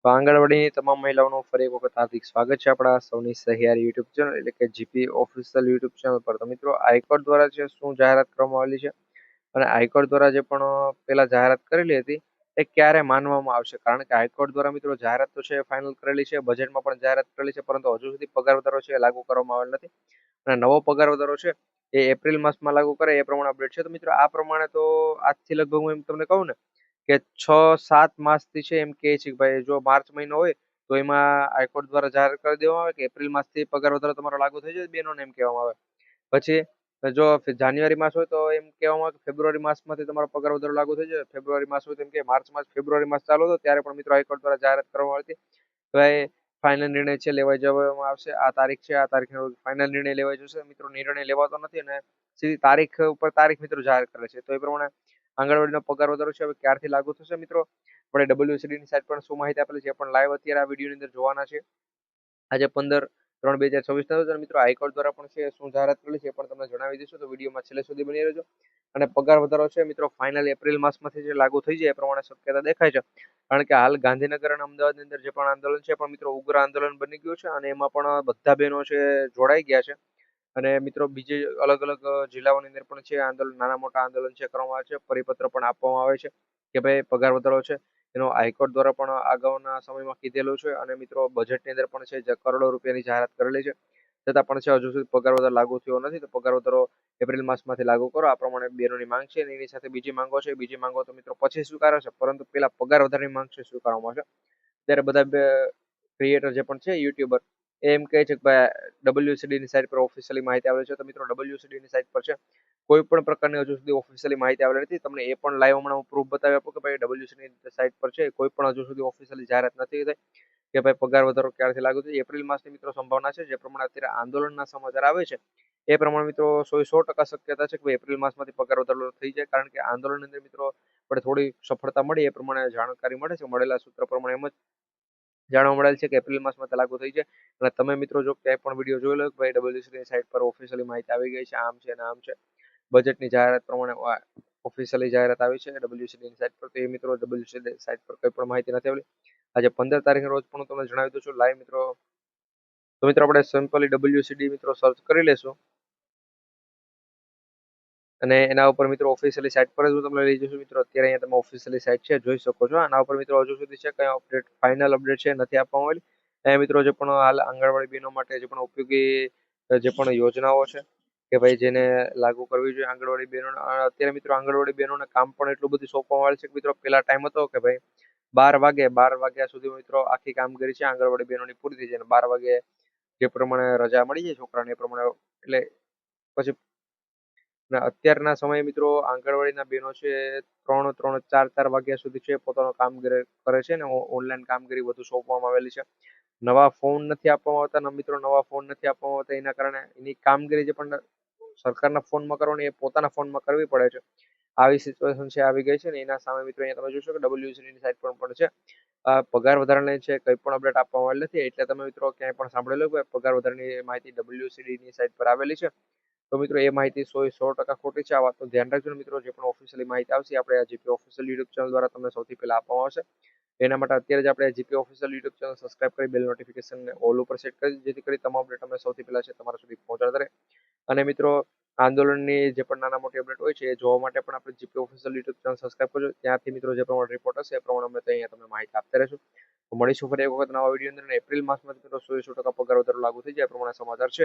તો આંગણવાડીની તમામ મહિલાઓનું ફરી એક વખત હાર્દિક સ્વાગત છે આપણા સૌની સહિયારી યુટ્યુબ ચેનલ એટલે કે જીપી ઓફિશિયલ યુટ્યુબ ચેનલ પર. તો મિત્રો હાઈકોર્ટ દ્વારા છે શું જાહેરાત કરવામાં આવેલી છે અને હાઈકોર્ટ દ્વારા જે પણ પેલા જાહેરાત કરેલી હતી એ ક્યારે માનવામાં આવશે? કારણ કે હાઈકોર્ટ દ્વારા મિત્રો જાહેરાત તો છે ફાઇનલ કરેલી છે, બજેટમાં પણ જાહેરાત કરેલી છે, પરંતુ હજુ સુધી પગાર વધારો છે એ લાગુ કરવામાં આવેલ નથી. અને નવો પગાર વધારો છે એ એપ્રિલ માસમાં લાગુ કરે એ પ્રમાણે અપડેટ છે. તો મિત્રો આ પ્રમાણે તો આજથી લગભગ હું એમ તમને કહું ને કે 6-7 માસથી છે એમ કહે છે કે ભાઈ જો માર્ચ મહિનો હોય તો એમાં હાઈકોર્ટ દ્વારા જાહેર કરી દેવામાં આવે કે એપ્રિલ માસથી પગાર વધારો તમારો લાગુ થઈ જાય બેનોને, એમ કહેવામાં આવે. પછી જો જાન્યુઆરી માસ હોય તો એમ કહેવામાં આવે કે ફેબ્રુઆરી માસમાંથી તમારો પગાર વધારો લાગુ થઈ જાય. ફેબ્રુઆરી માસ હોય તો એમ કે માર્ચ માસ ફેબ્રુઆરી માસ ચાલુ હતો ત્યારે પણ મિત્રો હાઈકોર્ટ દ્વારા જાહેરાત કરવામાં આવી હતી. તો એ ફાઇનલ નિર્ણય છે લેવાઈ જવામાં આવશે. આ તારીખ છે, આ તારીખે ફાઇનલ નિર્ણય લેવાઈ જશે. મિત્રો નિર્ણય લેવાતો નથી અને સીધી તારીખ ઉપર તારીખ મિત્રો જાહેર કરે છે. તો એ પ્રમાણે આંગણવાડીનો પગાર વધારો છે હવે ક્યારથી લાગુ થશે મિત્રો આપણે WCD ની સાઇટ પર શું માહિતી આપેલી છે પણ લાઈવ અત્યારે આ વિડીયોની અંદર જોવાના છે. આજે 15/3/2024 ના મિત્રો હાઈકોર્ટ દ્વારા પણ છે શું જાહેરાત કરેલી છે એ પણ તમને જણાવી દઈશું. તો વિડીયોમાં છેલ્લે સુધી બની રહેજો. અને પગાર વધારો છે મિત્રો ફાઇનલ એપ્રિલ માસમાંથી જે લાગુ થઈ જાય એ પ્રમાણે શક્યતા દેખાય છે. કારણ કે હાલ ગાંધીનગર અને અમદાવાદની અંદર જે પણ આંદોલન છે પણ મિત્રો ઉગ્ર આંદોલન બની ગયું છે અને એમાં પણ બધા બહેનો છે જોડાઈ ગયા છે. અને મિત્રો બીજી અલગ અલગ જિલ્લાઓની અંદર પણ છે આંદોલન, નાના મોટા આંદોલન છે કરવામાં આવે છે. પરિપત્ર પણ આપવામાં આવે છે કે ભાઈ પગાર વધારો છે એનો હાઈકોર્ટ દ્વારા પણ અગાઉના સમયમાં કીધેલું છે. અને મિત્રો બજેટની અંદર પણ છે જે કરોડો રૂપિયાની જાહેરાત કરેલી છે છતાં પણ છે હજુ સુધી પગાર વધારો લાગુ થયો નથી. તો પગાર વધારો એપ્રિલ માસમાંથી લાગુ કરો, આ પ્રમાણે બહેનોની માંગ છે. અને એની સાથે બીજી માંગો છે, બીજી માંગો તો મિત્રો પછી સ્વીકારાશે, પરંતુ પેલા પગાર વધારાની માંગ છે સ્વીકારવામાં આવશે. ત્યારે બધા ક્રિએટર જે પણ છે યુટ્યુબર એમ કહે છે કે ભાઈ WCD ની સાઇટ પર ઓફિશિયલી માહિતી આવેલી છે. તો મિત્રો WCD ની સાઇટ પર છે કોઈ પણ પ્રકારની હજુ સુધી ઓફિશિયલી માહિતી આવેલી નથી. તમને એ પણ લાઈવ હમણાં હું પ્રૂફ બતાવી આપું કે ભાઈ WCD ની સાઇટ પર છે કોઈ પણ હજુ સુધી ઓફિશિયલી જાહેરાત નથી થઈ કે ભાઈ પગાર વધારો ક્યારથી લાગુ થાય. એપ્રિલ માસની મિત્રો સંભાવના છે. જે પ્રમાણે અત્યારે આંદોલનના સમાચાર આવે છે એ પ્રમાણે મિત્રો 100% શક્યતા છે કે ભાઈ એપ્રિલ માસમાંથી પગાર વધારો થઈ જાય. કારણ કે આંદોલનની અંદર મિત્રો આપણે થોડી સફળતા મળી એ પ્રમાણે જાણકારી મળે છે. મળેલા સૂત્ર પ્રમાણે એમ જ જાણવા મળેલ છે કે એપ્રિલ માસમાં લાગુ થઈ જાય. અને તમે મિત્રો જો ક્યાંય પણ વિડીયો જોઈ લો કે ભાઈ WCD ની સાઇટ પર ઓફિશિયલી માહિતી આવી ગઈ છે, આમ છે ને આમ છે, બજેટની જાહેરાત પ્રમાણે ઓફિશિયલી જાહેરાત આવી છે WCD ની સાઇટ પર, તો એ મિત્રો WCD સાઇટ પર કોઈ પણ માહિતી નથી આવેલી. આજે 15 તારીખના રોજ પણ હું તમને જણાવી દઉં છું લાઈવ મિત્રો. તો મિત્રો આપણે સિમ્પલી WCD મિત્રો સર્ચ કરી લેશું અને એના ઉપર મિત્રો ઓફિશિયલી સાઇટ પર જ હું તમને લઈ જશું. મિત્રો અત્યારે અહીંયા તમે ઓફિશિયલી સાઇટ છે જોઈ શકો છો. આના ઉપર મિત્રો હજુ સુધી છે કઈ અપડેટ ફાઇનલ અપડેટ છે નથી આપવામાં આવેલી. એ મિત્રો જે પણ હાલ આંગણવાડી બહેનો માટે જે પણ ઉપયોગી જે પણ યોજનાઓ છે કે ભાઈ જેને લાગુ કરવી જોઈએ આંગણવાડી બહેનોને, અત્યારે મિત્રો આંગણવાડી બહેનોને કામ પણ એટલું બધું સોંપવામાં આવે છે કે મિત્રો પેલા ટાઈમ હતો કે ભાઈ 12 વાગ્યા સુધી મિત્રો આખી કામગીરી છે આંગણવાડી બહેનોની પૂરી થઈ જાય અને 12 વાગે જે પ્રમાણે રજા મળી જાય છોકરાને એ પ્રમાણે એટલે પછી અને અત્યારના સમયે મિત્રો આંગણવાડીના બહેનો છે 3-4 વાગ્યા સુધી છે પોતાનું કામગીરી કરે છે ને ઓનલાઈન કામગીરી વધુ સોંપવામાં આવેલી છે. નવા ફોન નથી આપવામાં આવતા ને મિત્રો નવા ફોન નથી આપવામાં આવતા એના કારણે એની કામગીરી જે પણ સરકારના ફોનમાં કરવાની એ પોતાના ફોનમાં કરવી પડે છે. આવી સિચ્યુએશન છે આવી ગઈ છે ને એના સામે મિત્રો અહીંયા તમે જોશો કે WCD ની સાઇટ પર પણ છે પગાર વધારાને છે કંઈ પણ અપડેટ આપવામાં આવેલ નથી. એટલે તમે મિત્રો ક્યાંય પણ સાંભળેલું કે પગાર વધારાની માહિતી WCD ની સાઇટ પર આવેલી છે તો મિત્રો એ માહિતી 100% ખોટી છે. આ વાતનું ધ્યાન રાખજો ને મિત્રો. જે પણ ઓફિશિયલી માહિતી આવશે આપણે આ જીપી ઓફિશિયલ યુટ્યુબ ચેનલ દ્વારા તમને સૌથી પહેલા આપવામાં આવશે. એના માટે અત્યારે જ આપણે GP official YouTube channel subscribe કરી બેલ નોટિફિકેશનને ઓલ ઉપર સેટ કરી જેથી કરી તમામ અપડેટ અમે સૌથી પહેલા છે તમારા સુધી પહોંચાડતા રહે. અને મિત્રો આંદોલનની જે પણ નાના મોટી અપડેટ હોય છે એ જોવા માટે પણ આપણે GP official YouTube channel subscribe કરજો. ત્યાંથી મિત્રો જે પ્રમાણે રિપોર્ટ હશે એ પ્રમાણે અમે અહીંયા તમને માહિતી આપતા રહીશું. તો મળીશું ફરી એક વખત નવા વિડીયો અંદર. એપ્રિલ માસમાં મિત્રો 100% પગાર વધારો લાગુ થઈ જાય એ પ્રમાણે સમાચાર છે.